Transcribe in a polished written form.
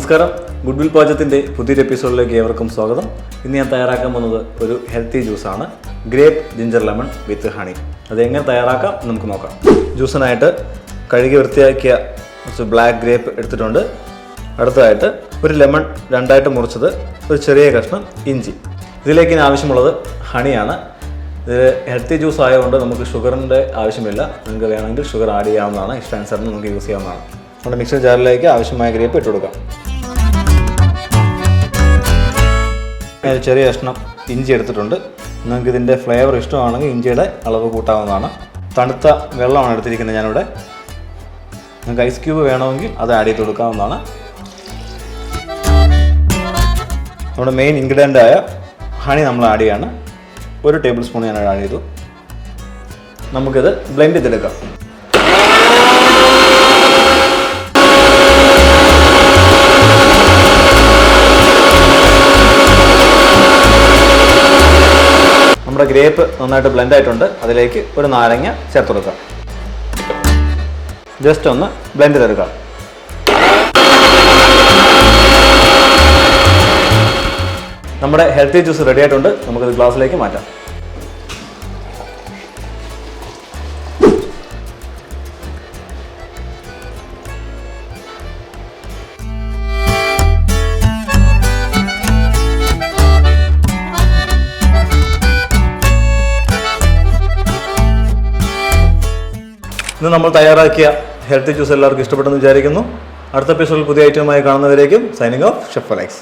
നമസ്കാരം, good will പാചകത്തിൻ്റെ പുതിയൊരു എപ്പിസോഡിലേക്ക് ഏവർക്കും സ്വാഗതം. ഇന്ന് ഞാൻ തയ്യാറാക്കാൻ പോകുന്നത് ഒരു ഹെൽത്തി ജ്യൂസാണ്, ഗ്രേപ്പ് ജിഞ്ചർ ലെമൺ വിത്ത് ഹണി. അതെങ്ങനെ തയ്യാറാക്കാം നമുക്ക് നോക്കാം. ജ്യൂസിനായിട്ട് കഴുകി വൃത്തിയാക്കിയ കുറച്ച് ബ്ലാക്ക് ഗ്രേപ്പ് എടുത്തിട്ടുണ്ട്. അടുത്തതായിട്ട് ഒരു ലെമൺ രണ്ടായിട്ട് മുറിച്ചത്, ഒരു ചെറിയ കഷ്ണം ഇഞ്ചി. ഇതിലേക്ക് ഇനി ആവശ്യമുള്ളത് ഹണിയാണ്. ഇത് ഹെൽത്തി ജ്യൂസ് ആയതുകൊണ്ട് നമുക്ക് ഷുഗറിൻ്റെ ആവശ്യമില്ല. നിങ്ങൾക്ക് വേണമെങ്കിൽ ഷുഗർ ആഡ് ചെയ്യാവുന്നതാണ്, ഇഷ്ടാനുസരണം നമുക്ക് യൂസ് ചെയ്യാവുന്നതാണ്. നമ്മുടെ മിക്സർ ജാറിലേക്ക് ആവശ്യമായ ഗ്രേപ്പ് ഇട്ട് കൊടുക്കാം. ഒരു ചെറിയ കഷ്ണം ഇഞ്ചി എടുത്തിട്ടുണ്ട്. നിങ്ങൾക്ക് ഇതിൻ്റെ ഫ്ലേവർ ഇഷ്ടമാണെങ്കിൽ ഇഞ്ചിയുടെ അളവ് കൂട്ടാവുന്നതാണ്. തണുത്ത വെള്ളമാണ് എടുത്തിരിക്കുന്നത് ഞാനിവിടെ. നിങ്ങൾക്ക് ഐസ് ക്യൂബ് വേണമെങ്കിൽ അത് ആഡ് ചെയ്ത് കൊടുക്കാവുന്നതാണ്. നമ്മുടെ മെയിൻ ഇൻഗ്രീഡിയൻ്റ് ആയ ഹണി നമ്മൾ ആഡ് ചെയ്യാണ്. 1 ടേബിൾ സ്പൂൺ ഞാൻ ആഡ് ചെയ്തു. നമുക്കിത് ബ്ലെൻഡ് ചെയ്തെടുക്കാം. നമ്മുടെ ഗ്രേപ്പ് നന്നായിട്ട് ബ്ലെൻഡ് ആയിട്ടുണ്ട്. അതിലേക്ക് ഒരു നാരങ്ങ ചേർത്ത് കൊടുക്കാം. ജസ്റ്റ് ഒന്ന് ബ്ലെൻഡ് ചെയ്തെടുക്കാം. നമ്മുടെ ഹെൽത്തി ജ്യൂസ് റെഡി ആയിട്ടുണ്ട്. നമുക്കത് ഗ്ലാസ്സിലേക്ക് മാറ്റാം. ഇന്ന് നമ്മൾ തയ്യാറാക്കിയ ഹെൽത്തി ജ്യൂസ് എല്ലാവർക്കും ഇഷ്ടപ്പെട്ടെന്ന് വിചാരിക്കുന്നു. അടുത്ത എപ്പിസോഡിൽ പുതിയ ഐറ്റവുമായി കാണുന്നവരേക്കും സൈനിങ് ഓഫ് ഷെഫ് അലക്സ്.